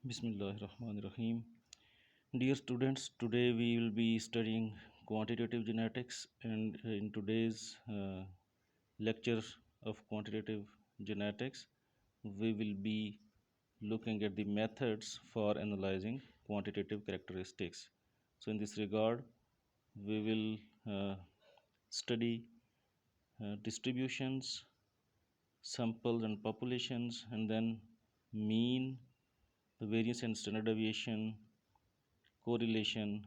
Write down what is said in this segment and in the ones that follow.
Bismillahirrahmanirrahim. Dear students, today we will be studying quantitative genetics, and in today's lecture of quantitative genetics, we will be looking at the methods for analyzing quantitative characteristics. So, in this regard, we will study distributions, samples, and populations, and then mean, the variance and standard deviation, correlation,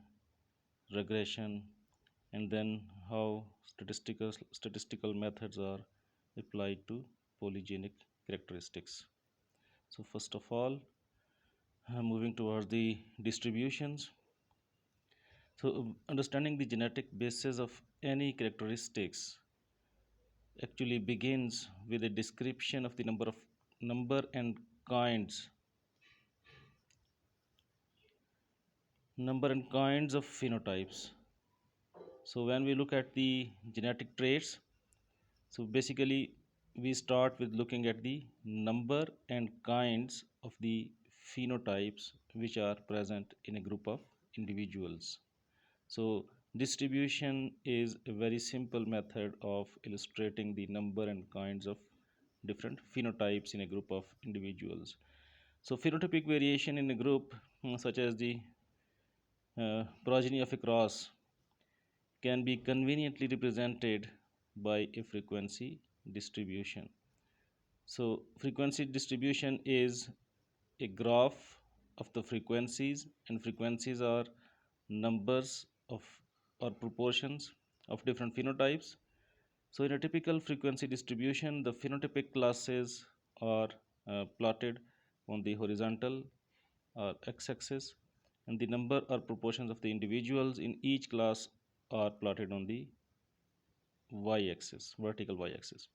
regression, and then how statistical methods are applied to polygenic characteristics. So first of all, moving towards the distributions. So understanding the genetic basis of any characteristics actually begins with a description of the number and kinds of phenotypes. So when we look at the genetic traits, so basically, we start with looking at the number and kinds of the phenotypes which are present in a group of individuals. So, distribution is a very simple method of illustrating the number and kinds of different phenotypes in a group of individuals. So, phenotypic variation in a group, such as the progeny of a cross, can be conveniently represented by a frequency distribution. So, frequency distribution is a graph of the frequencies, and frequencies are numbers of or proportions of different phenotypes. So, in a typical frequency distribution, the phenotypic classes are plotted on the horizontal or x-axis, and the number or proportions of the individuals in each class are plotted on the y-axis, vertical y-axis.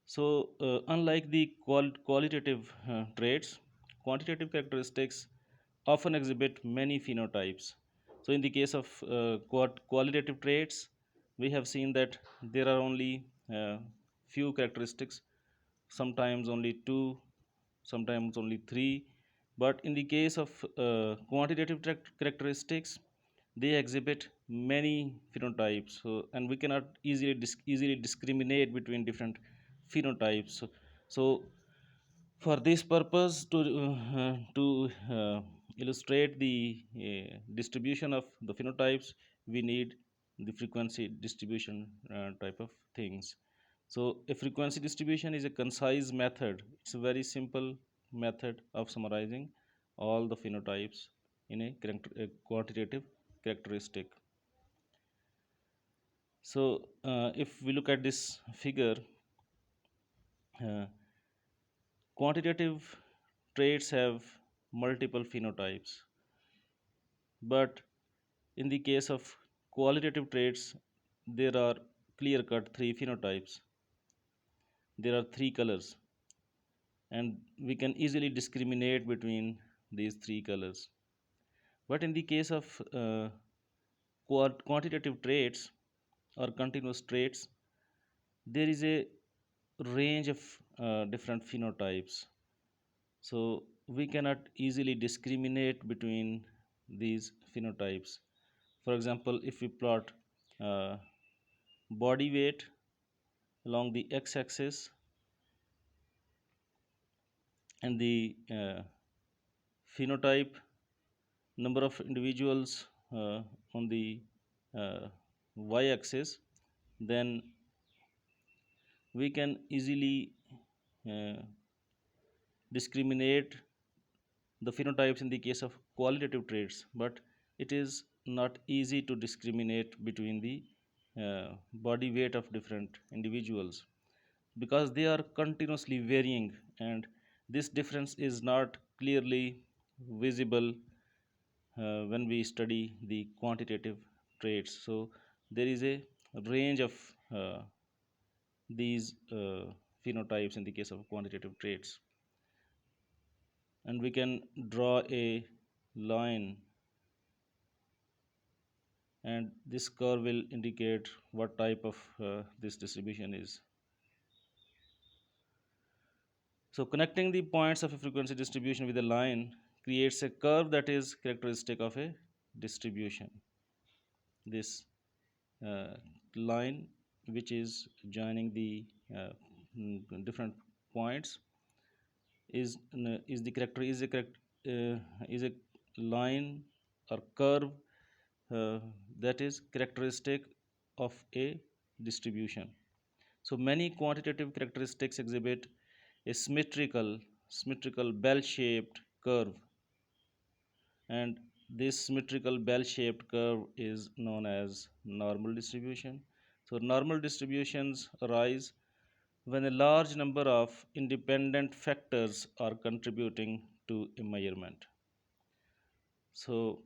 So, unlike the qualitative traits, quantitative characteristics often exhibit many phenotypes. So, in the case of qualitative traits, we have seen that there are only few characteristics, sometimes only two, sometimes only three. But in the case of quantitative characteristics, they exhibit many phenotypes. So, and we cannot easily discriminate between different phenotypes. So for this purpose, to illustrate the distribution of the phenotypes, we need the frequency distribution type of things. So a frequency distribution is a concise method. It's a very simple method of summarizing all the phenotypes in a quantitative characteristic. So if we look at this figure, uh, quantitative traits have multiple phenotypes, but in the case of qualitative traits, there are clear cut three phenotypes. There are three colors, and we can easily discriminate between these three colors. But in the case of quantitative traits or continuous traits, there is a range of different phenotypes. So we cannot easily discriminate between these phenotypes. For example, if we plot uh, body weight along the x-axis and the phenotype number of individuals on the uh, y-axis, then we can easily uh, discriminate the phenotypes in the case of qualitative traits, but it is not easy to discriminate between the body weight of different individuals because they are continuously varying, and this difference is not clearly visible when we study the quantitative traits. So there is a range of these phenotypes in the case of quantitative traits, and we can draw a line, and this curve will indicate what type of this distribution is. So connecting the points of a frequency distribution with a line creates a curve that is characteristic of a distribution. This uh, line which is joining the uh, different points is the character is a line or curve uh, that is characteristic of a distribution. So many quantitative characteristics exhibit a symmetrical bell-shaped curve, and this symmetrical bell-shaped curve is known as normal distribution. So normal distributions arise when a large number of independent factors are contributing to a measurement. So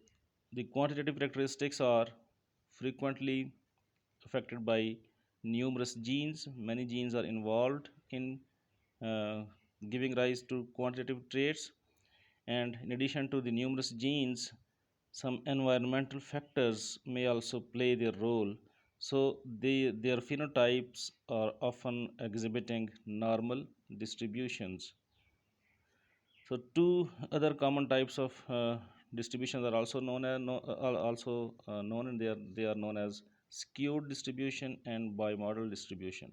the quantitative characteristics are frequently affected by numerous genes. Many genes are involved in uh, giving rise to quantitative traits, and in addition to the numerous genes, some environmental factors may also play their role. So their phenotypes are often exhibiting normal distributions. So two other common types of distributions are also known as are also known, and they are known as skewed distribution and bimodal distribution.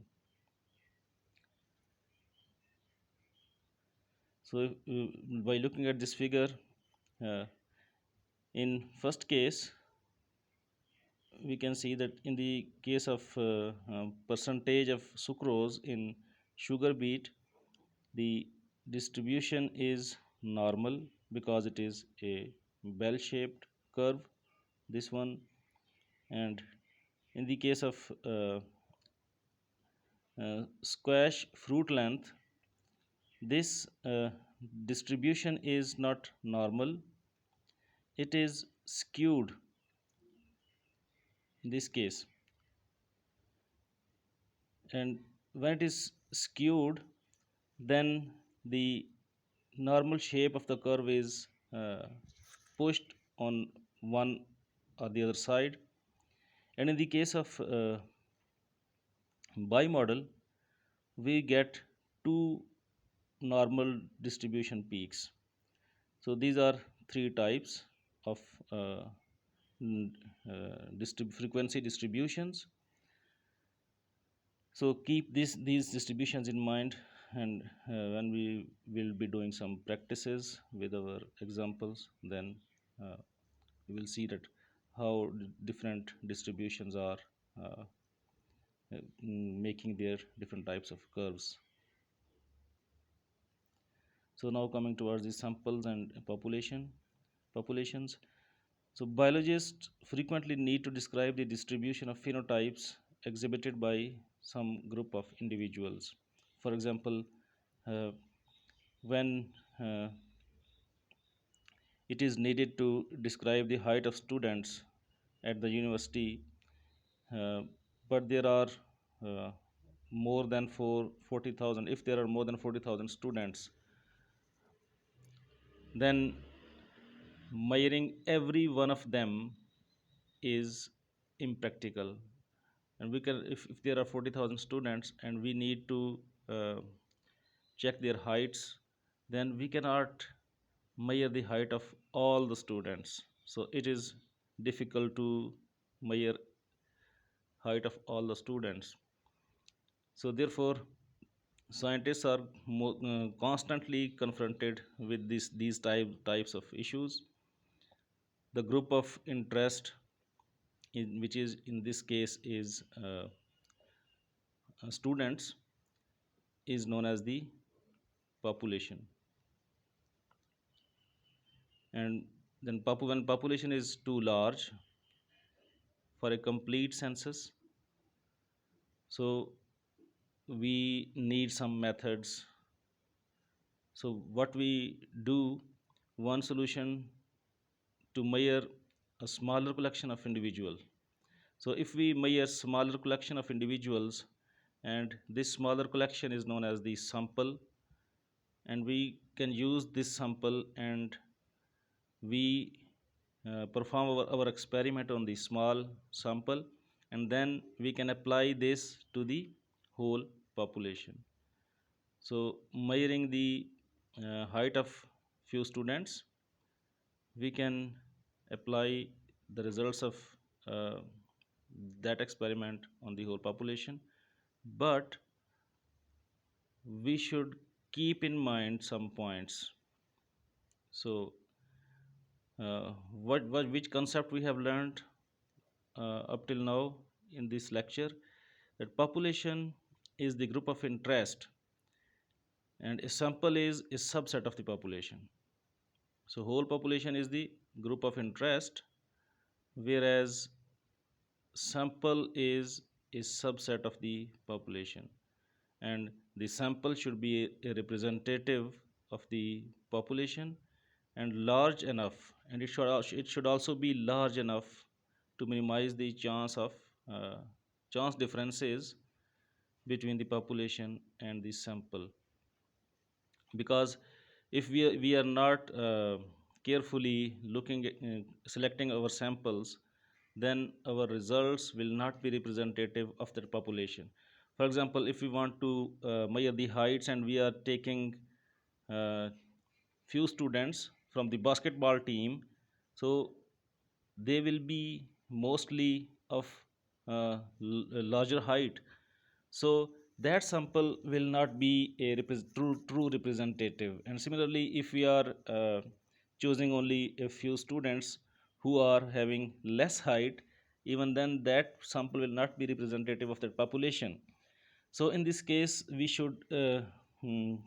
So by looking at this figure, uh, in first case, we can see that in the case of percentage of sucrose in sugar beet, the distribution is normal because it is a bell shaped curve, this one. And in the case of squash fruit length, this distribution is not normal, it is skewed in this case. And when it is skewed, then the normal shape of the curve is pushed on one or the other side. And in the case of bimodal, we get two normal distribution peaks. So these are three types of uh, frequency distributions. So keep these distributions in mind, and when we will be doing some practices with our examples, then uh, we will see that how different distributions are making their different types of curves. So now coming towards the samples and populations. So biologists frequently need to describe the distribution of phenotypes exhibited by some group of individuals. For example, uh, when uh, it is needed to describe the height of students at the university, uh, but there are uh, more than 40,000. If there are more than 40,000 students, then measuring every one of them is impractical. And we can, if there are 40,000 students and we need to uh, check their heights, then we cannot measure the height of all the students. So it is difficult to measure height of all the students. So therefore, scientists are constantly confronted with these types of issues. The group of interest, which is in this case is students, is known as the population. And then when population is too large for a complete census, so we need some methods. So what we do, one solution to measure a smaller collection of individuals. So if we measure smaller collection of individuals, and this smaller collection is known as the sample, and we can use this sample, and we perform our experiment on the small sample, and then we can apply this to the whole population. So measuring the height of few students, we can apply the results of uh, that experiment on the whole population, but we should keep in mind some points. So which concept we have learned up till now in this lecture, that population is the group of interest and a sample is a subset of the population. So whole population is the group of interest, whereas sample is a subset of the population, and the sample should be a representative of the population and large enough, and it should also be large enough to minimize the uh, chance differences between the population and the sample. Because if we are not carefully looking at, selecting our samples, then our results will not be representative of the population. For example, if we want to measure the heights and we are taking uh, few students from the basketball team, so they will be mostly of larger height, so that sample will not be a true representative. And similarly, if we are choosing only a few students who are having less height, even then that sample will not be representative of the population. So in this case we should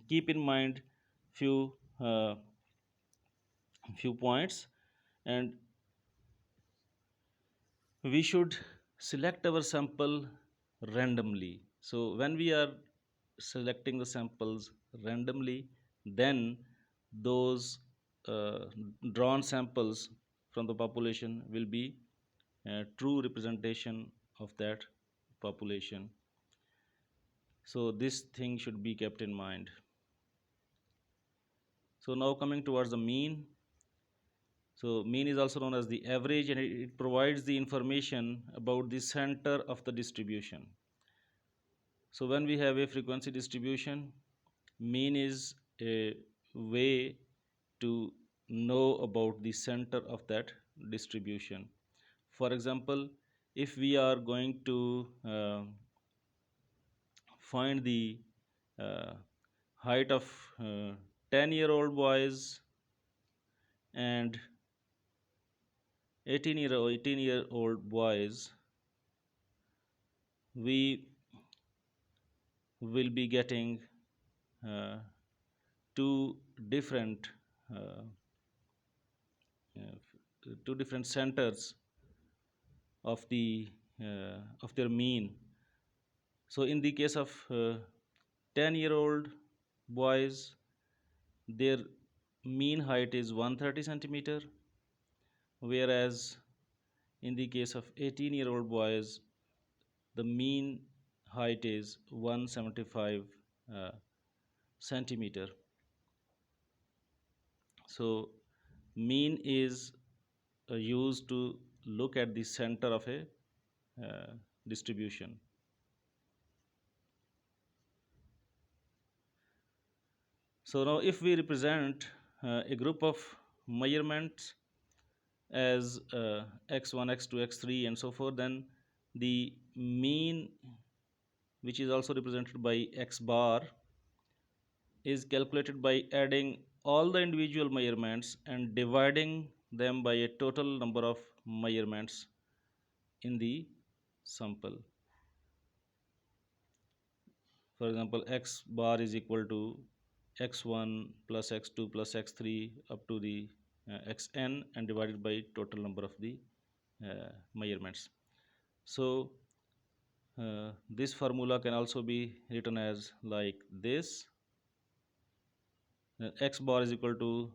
keep in mind few uh, few points, and we should select our sample randomly. So when we are selecting the samples randomly, then those uh, drawn samples from the population will be a true representation of that population. So this thing should be kept in mind. So now coming towards the mean. So mean is also known as the average, and it provides the information about the center of the distribution. So when we have a frequency distribution, mean is a way to know about the center of that distribution. For example, if we are going to find the uh, height of 10-year-old boys and 18-year-old boys, we will be getting uh, two different uh, two different centers of the of their mean. So in the case of 10-year-old boys, their mean height is 130 centimeter, whereas in the case of 18-year-old boys, the mean height is 175 uh, centimeter. So mean is used to look at the center of a distribution. So now if we represent a group of measurements as x1, x2, x3 and so forth, then the mean, which is also represented by x bar, is calculated by adding all the individual measurements and dividing them by a total number of measurements in the sample. For example, x bar is equal to x1 plus x2 plus x3 up to the xn and divided by total number of the measurements. So this formula can also be written as like this. X bar is equal to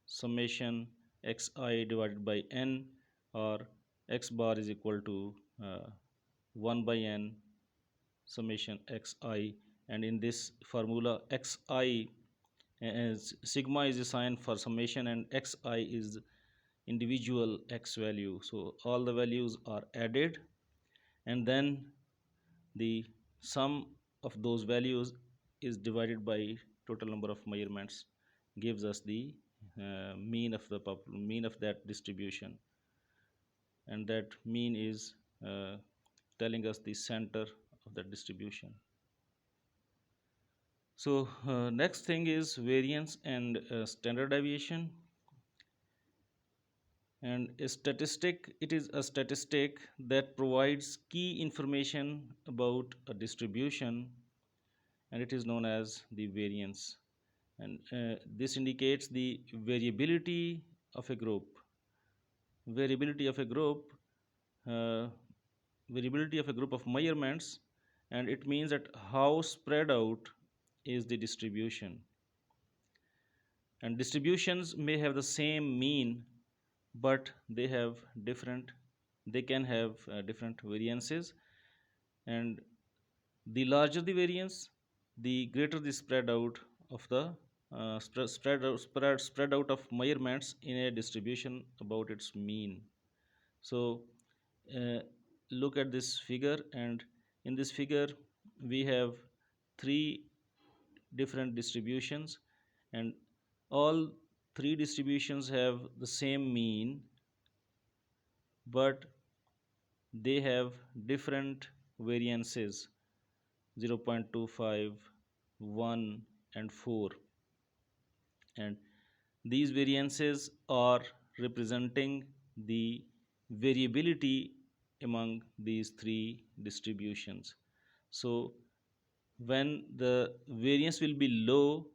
summation xi divided by n, or x bar is equal to 1 by n summation xi. And in this formula, xi, as sigma is a sign for summation and xi is individual x value. So all the values are added, and then the sum of those values is divided by total number of measurements, gives us the mean of that distribution, and that mean is telling us the center of that distribution. So next thing is variance and standard deviation. And a statistic, it is a statistic that provides key information about a distribution, and it is known as the variance. And this indicates the variability of a group. Variability of a group, uh, variability of a group of measurements, and it means that how spread out is the distribution. And distributions may have the same mean, but they can have different variances, and the larger the variance, the greater the spread out of the spread out of measurements in a distribution about its mean. So uh, look at this figure, and in this figure we have three different distributions, and all three distributions have the same mean, but they have different variances: 0.25, 1, and 4. And these variances are representing the variability among these three distributions. So when the variance will be low,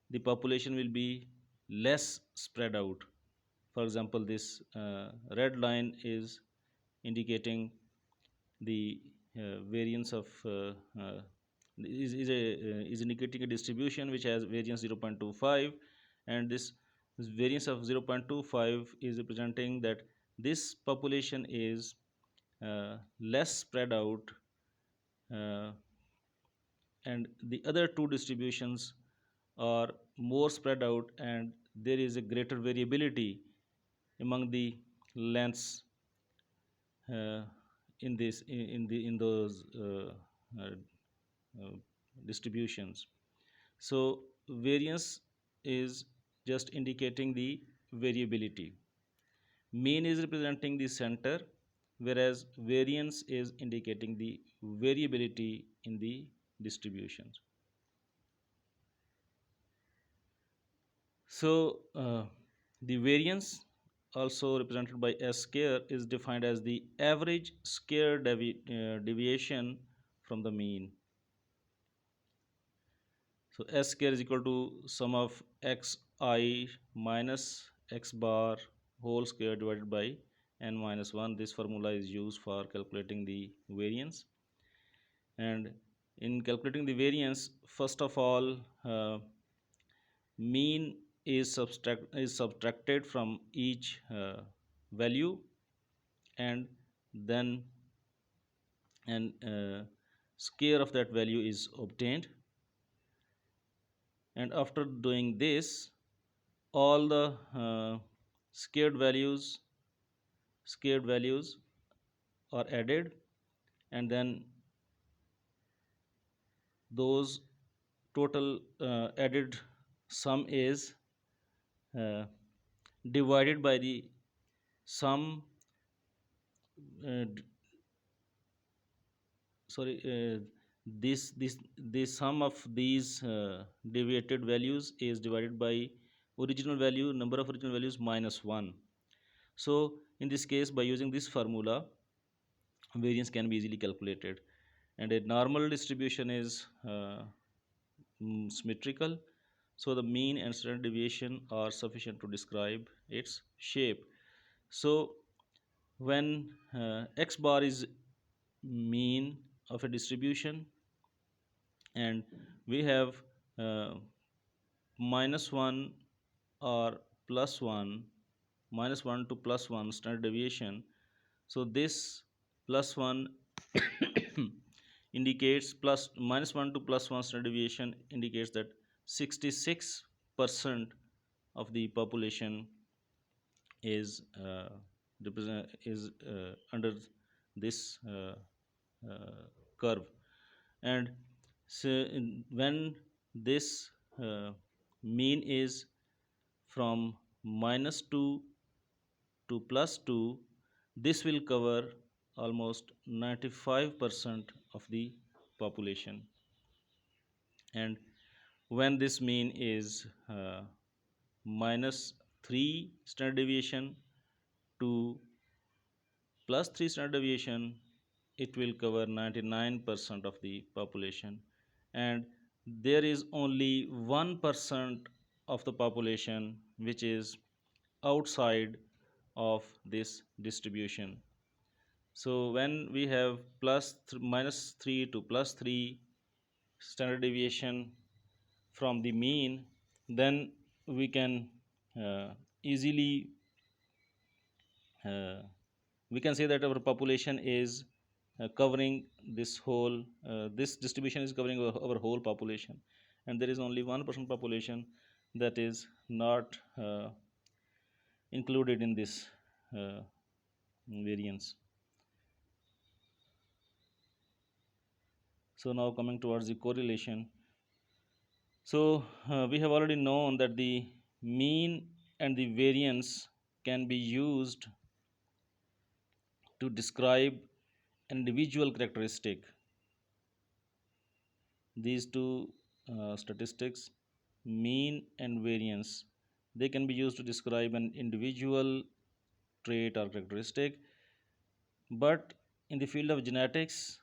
the population will be less spread out. For example, this red line is indicating the variance of is indicating a distribution which has variance 0.25, and this variance of 0.25 is representing that this population is less spread out, uh, and the other two distributions are more spread out, and there is a greater variability among the lengths uh, in those uh, uh, distributions. So variance is just indicating the variability. Mean is representing the center, whereas variance is indicating the variability in the distributions. So the variance, also represented by S square, is defined as the average square deviation from the mean. So S square is equal to sum of xi minus x bar whole square divided by n minus 1. This formula is used for calculating the variance. And in calculating the variance, first of all, mean is subtracted from each value, and then an square of that value is obtained. And after doing this, all the scared values are added, and then those total added sum is uh, divided by the sum uh, sorry this sum of these deviated values is divided by original value, number of original values, minus 1. So in this case, by using this formula, variance can be easily calculated, and a normal distribution is symmetrical, so the mean and standard deviation are sufficient to describe its shape. So when x bar is mean of a distribution, and we have uh, minus 1 or plus 1, minus 1 to plus 1 standard deviation. So this plus 1 indicates plus minus 1 to plus 1 standard deviation indicates that 66% of the population is under this curve. And so when this mean is from -2 to +2, this will cover almost 95% of the population. And when this mean is minus 3 standard deviation to plus 3 standard deviation, it will cover 99% of the population. And there is only 1% of the population which is outside of this distribution. So when we have minus 3 to plus 3 standard deviation from the mean, then we can easily we can say that our population is covering this whole this distribution is covering our whole population, and there is only 1% population that is not included in this uh, variance. So now coming towards the correlation. So we have already known that the mean and the variance can be used to describe an individual characteristic. These two statistics, mean and variance, they can be used to describe an individual trait or characteristic. But in the field of genetics,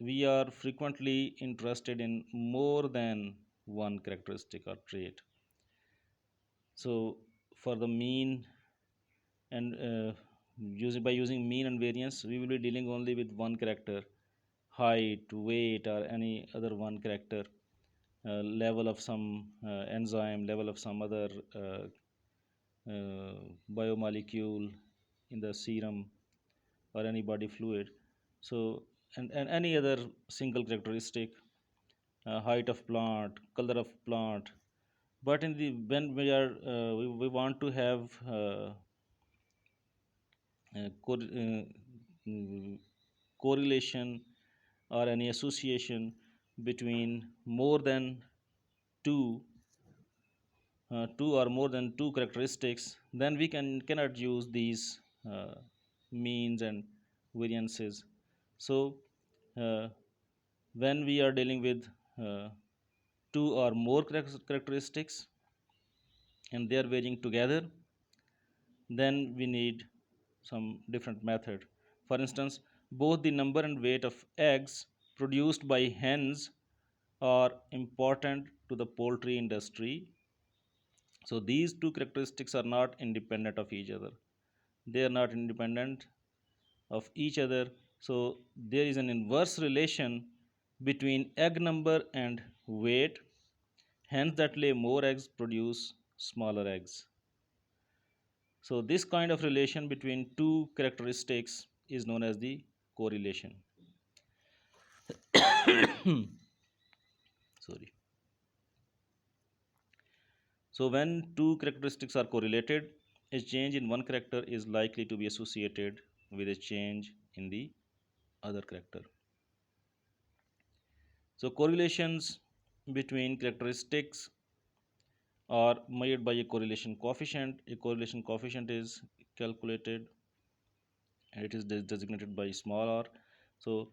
we are frequently interested in more than one characteristic or trait. So for the mean and by using mean and variance, we will be dealing only with one character, height, weight, or any other one character, level of some enzyme, level of some other biomolecule in the serum or any body fluid. So and any other single characteristic, height of plant, color of plant. But in the when we are we want to have mm, correlation or any association between more than two two or more than two characteristics, then we cannot use these means and variances. So uh, when we are dealing with uh, two or more characteristics and they are varying together, then we need some different method. For instance, both the number and weight of eggs produced by hens are important to the poultry industry. So these two characteristics are not independent of each other. They are not independent of each other. So there is an inverse relation between egg number and weight. Hens that lay more eggs produce smaller eggs. So this kind of relation between two characteristics is known as the correlation. Sorry. So when two characteristics are correlated, a change in one character is likely to be associated with a change in the other character. So correlations between characteristics are measured by a correlation coefficient. A correlation coefficient is calculated and it is designated by small r. So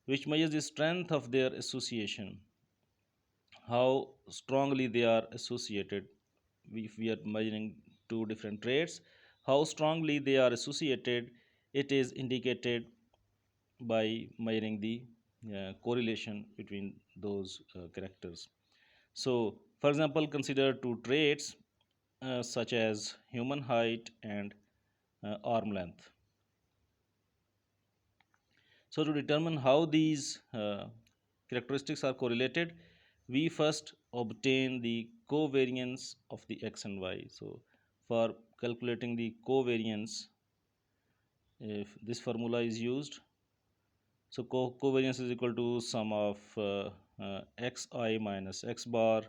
which measures the strength of their association, how strongly they are associated. If we are measuring two different traits, how strongly they are associated, it is indicated by measuring the correlation between those characters. So, for example, consider two traits such as human height and arm length. So, to determine how these characteristics are correlated, we first obtain the covariance of the x and y. So, for calculating the covariance, if this formula is used, so covariance is equal to sum of xi minus x bar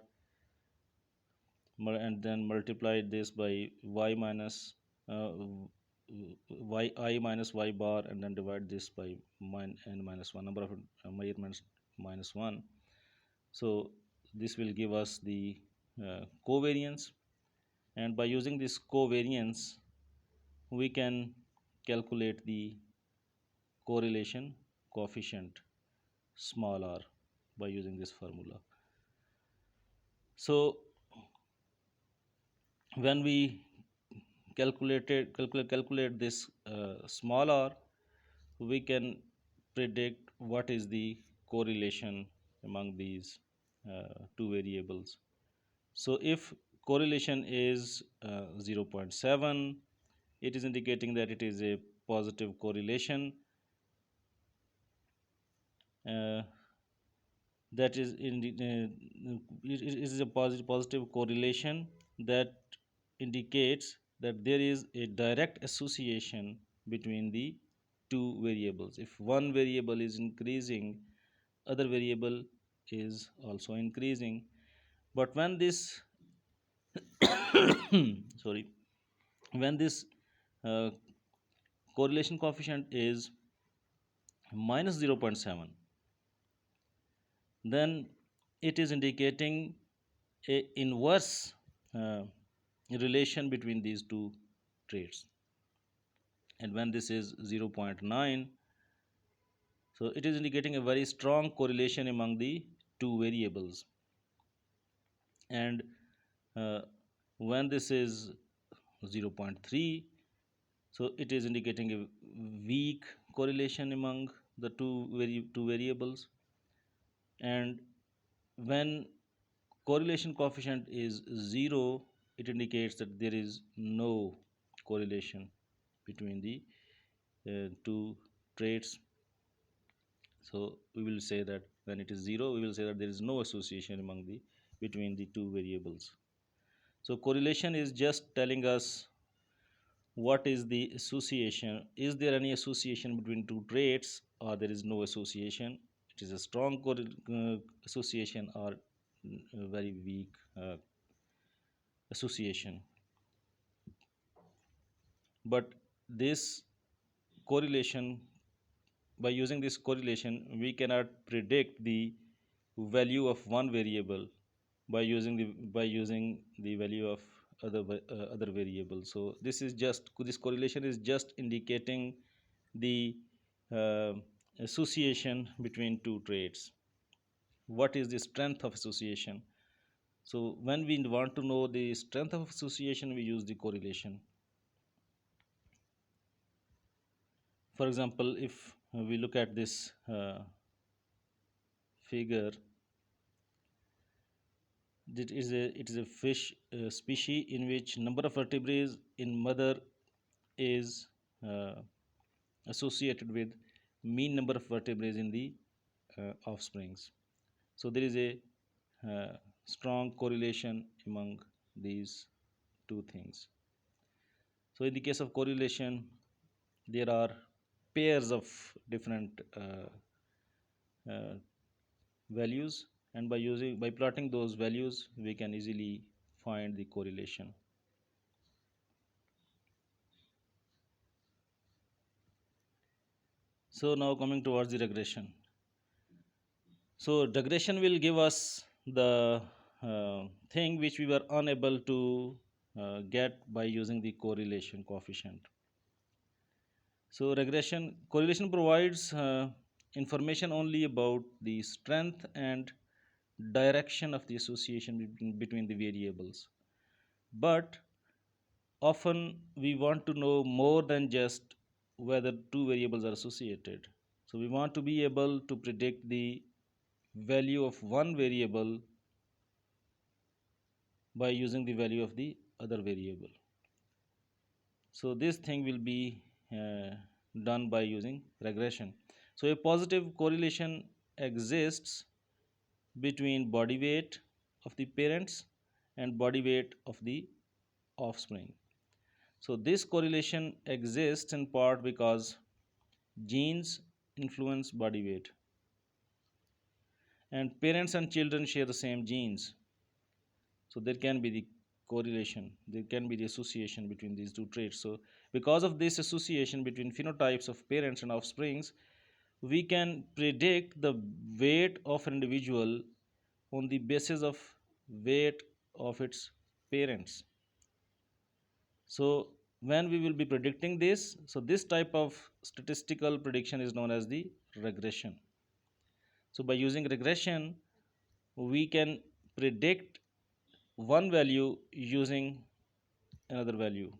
and then multiply this by y minus uh, yi minus y bar and then divide this by n minus 1 number of measurements minus 1. So this will give us the covariance. and by using this covariance we can calculate the correlation coefficient small r by using this formula. So when we calculate this small r, we can predict what is the correlation among these two variables. So if correlation is 0.7, it is indicating that it is a positive correlation. Uh, that is in the, it is a positive correlation that indicates that there is a direct association between the two variables. If one variable is increasing, other variable is also increasing. But when this sorry, when this uh, correlation coefficient is minus 0.7, then it is indicating a inverse uh, relation between these two traits. And when this is 0.9, so it is indicating a very strong correlation among the two variables. And uh, when this is 0.3, so it is indicating a weak correlation among the two variables. And when correlation coefficient is 0, it indicates that there is no correlation between the two traits. So we will say that when it is 0, we will say that there is no association among the between the two variables. So correlation is just telling us what is the association. Is there any association between two traits, or there is no association? It is a strong association, or a very weak association. But this correlation, by using this correlation, we cannot predict the value of one variable by using the value of other variable. So this correlation is just indicating the uh, association between two traits. What is the strength of association? So when we want to know the strength of association, we use the correlation. For example, if we look at this figure, it is a fish species in which number of vertebrae in mother is uh, associated with mean number of vertebrae in the offsprings. So there is a strong correlation among these two things. So in the case of correlation, there are pairs of different uh, values, and by plotting those values, we can easily find the correlation. So now coming towards the regression. So regression will give us the thing which we were unable to get by using the correlation coefficient. So correlation provides information only about the strength and direction of the association between the variables. But often we want to know more than just whether two variables are associated. So we want to be able to predict the value of one variable by using the value of the other variable. So this thing will be done by using regression. So a positive correlation exists between body weight of the parents and body weight of the offspring. So this correlation exists in part because genes influence body weight, and parents and children share the same genes. So there can be the correlation, there can be the association between these two traits. So because of this association between phenotypes of parents and offsprings, we can predict the weight of an individual on the basis of weight of its parents. So when we will be predicting this, so this type of statistical prediction is known as the regression. So by using regression, we can predict one value using another value.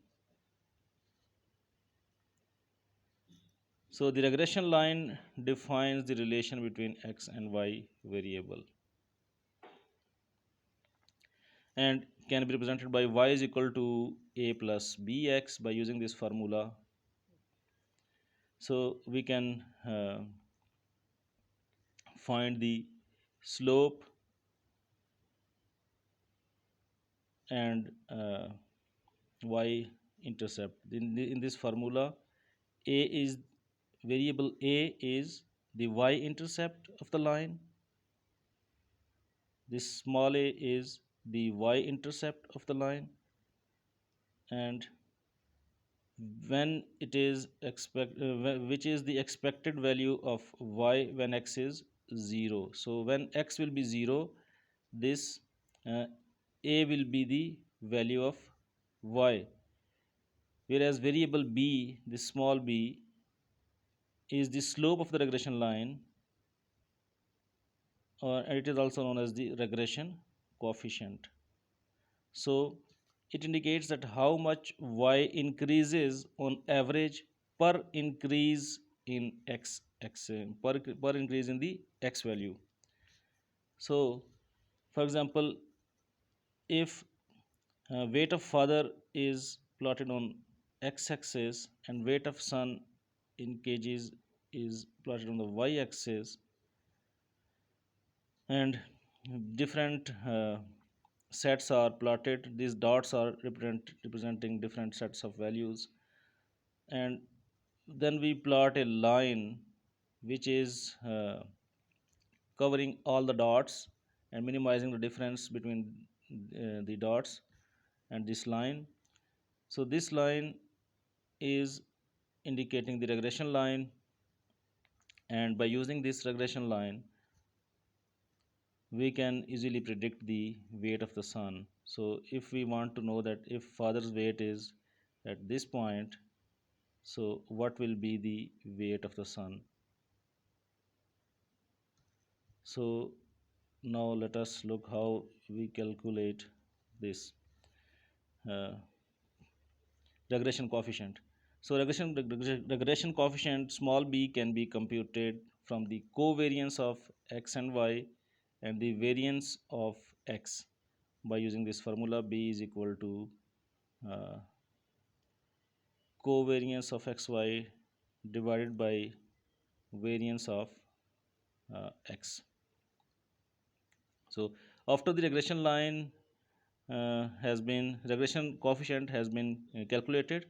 So the regression line defines the relation between x and y variable and can be represented by y is equal to a plus bx by using this formula. So we can find the slope and y intercept. In this formula, a is variable a is the y intercept of the line. This small a is the y intercept of the line, and when it is which is the expected value of y when x is 0. So when x will be 0, this uh, a will be the value of y, whereas variable b, the small b, is the slope of the regression line, or it is also known as the regression coefficient. So it indicates that how much y increases on average per increase in per increase in the x value. So for example, if weight of father is plotted on x-axis and weight of son in kgs is plotted on the y-axis, and different sets are plotted, these dots are representing different sets of values, and then we plot a line which is covering all the dots and minimizing the difference between the dots and this line. So this line is indicating the regression line, and by using this regression line we can easily predict the weight of the son. So if we want to know that if father's weight is at this point, so what will be the weight of the son? So now let us look how we calculate this uh, regression coefficient. So regression coefficient small b can be computed from the covariance of x and y and the variance of x by using this formula. B is equal to uh, covariance of xy divided by variance of x. So after the regression line regression coefficient has been calculated,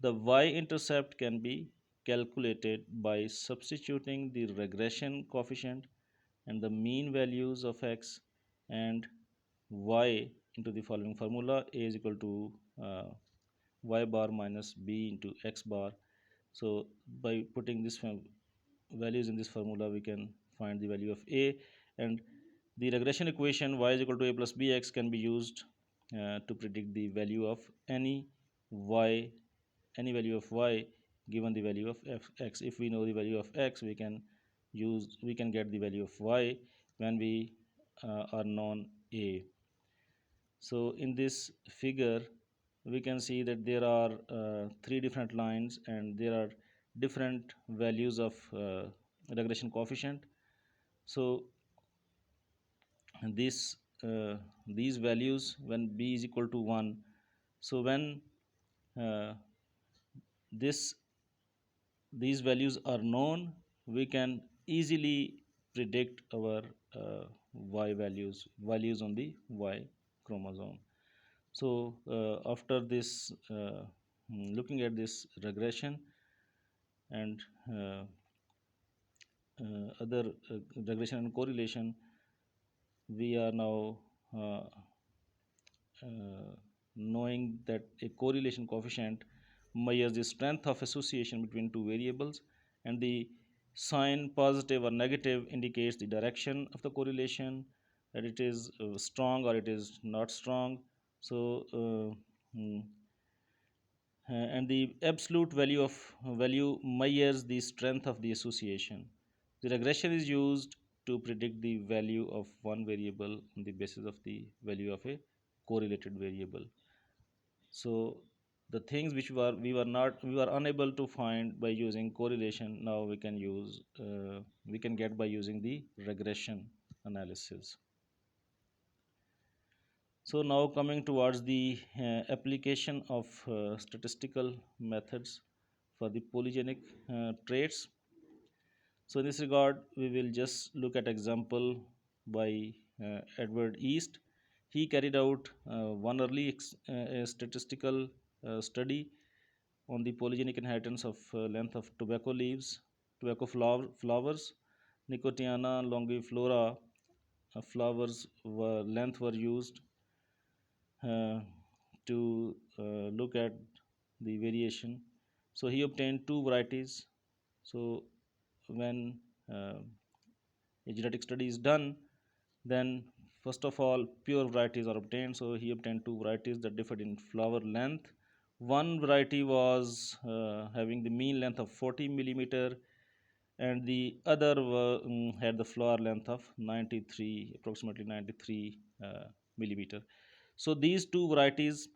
the y-intercept can be calculated by substituting the regression coefficient and the mean values of x and y into the following formula: a is equal to y bar minus b into x bar. So by putting this values in this formula, we can find the value of a, and the regression equation y is equal to a plus bx can be used to predict the value of y, any value of y given the value of x. If we know the value of x, we can get the value of y when we are known a. So in this figure we can see that there are three different lines and there are different values of regression coefficient. So this these values when b is equal to 1, so when uh, this these values are known, we can easily predict our y values on the y chromosome. So after this looking at this regression and other regression and correlation, we are now uh, knowing that a correlation coefficient measures the strength of association between two variables, and the sign positive or negative indicates the direction of the correlation, that it is strong or it is not strong. So and the absolute value measures the strength of the association. The regression is used to predict the value of one variable on the basis of the value of a correlated variable. So the things which we were unable to find by using correlation, now we can get by using the regression analysis. So now coming towards the application of statistical methods for the polygenic traits. So in this regard, we will just look at example by Edward East. He carried out one early statistical study on the polygenic inheritance of length of tobacco leaves, tobacco flowers, Nicotiana longiflora flowers length were used uh, to look at the variation. So he obtained two varieties. So when uh, a genetic study is done, then first of all pure varieties are obtained. So he obtained two varieties that differed in flower length. One variety was having the mean length of 40 millimeter, and the other had the flower length of 93, approximately 93 millimeter. So these two varieties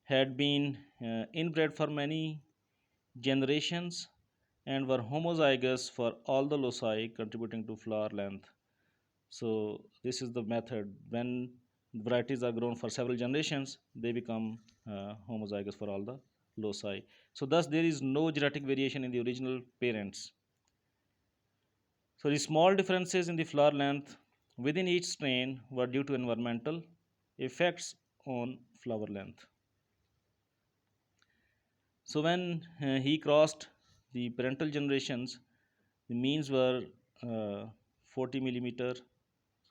had been inbred for many generations and were homozygous for all the loci contributing to flower length. So this is the method. When varieties are grown for several generations, they become homozygous for all the loci. So thus there is no genetic variation in the original parents. So the small differences in the flower length within each strain were due to environmental effects on flower length. So when he crossed the parental generations, the means were 40 millimeter,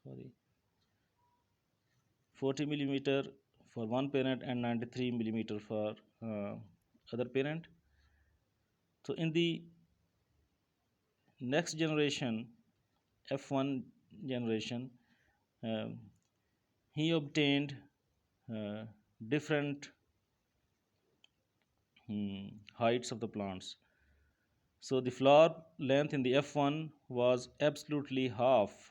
sorry, 40 millimeter for one parent and 93 millimeter for other parent. So in the next generation, F1 generation, um, he obtained uh, different heights of the plants. So the flower length in the F1 was absolutely half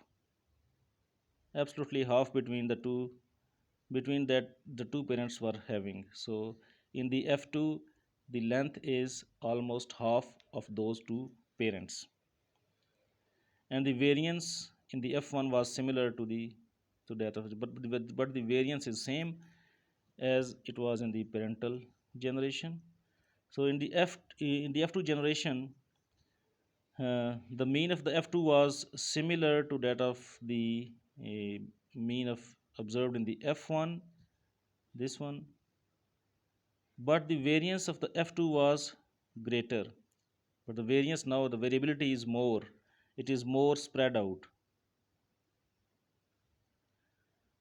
between the two, between that the two parents were having. So in the F2, the length is almost half of those two parents, and the variance in the F1 was similar to the to that of, but the variance is same as it was in the parental generation. So in the F2 generation, the mean of the F2 was similar to that of the uh, mean of observed in the F1, this one, but the variance of the F2 was greater. But the variance now, the variability is more, it is more spread out.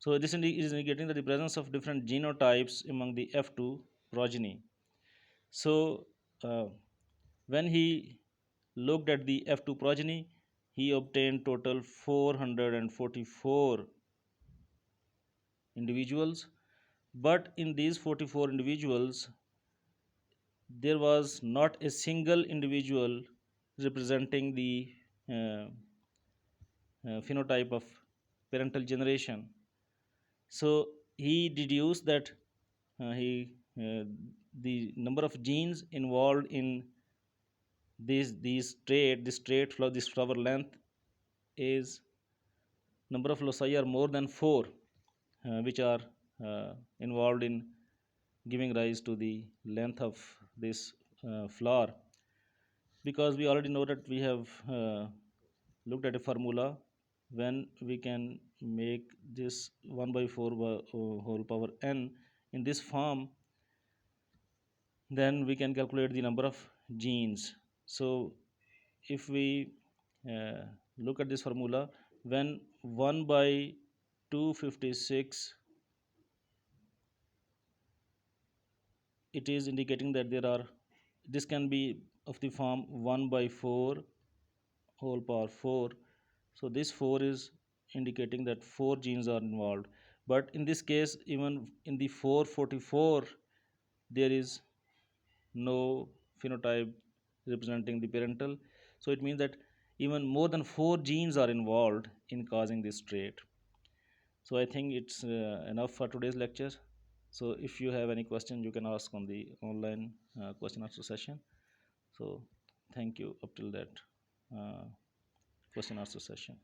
So this is indicating that the presence of different genotypes among the F2 progeny. So when he looked at the F2 progeny, he obtained total 444 individuals. But in these 44 individuals, there was not a single individual representing the uh, phenotype of parental generation. So he deduced that he the number of genes involved in this flower length is number of loci are more than 4, which are involved in giving rise to the length of this flower, because we already know that we have looked at a formula. When we can make this 1 by 4 whole power n in this form, then we can calculate the number of genes. So if we uh, look at this formula, when 1 by 256, it is indicating that there are, this can be of the form 1 by 4 whole power 4. So this 4 is indicating that 4 genes are involved, but in this case even in the 444 there is no phenotype representing the parental. So it means that even more than 4 genes are involved in causing this trait. So I think it's enough for today's lecture. So if you have any question, you can ask on the online question answer session. So thank you up till that question answer session.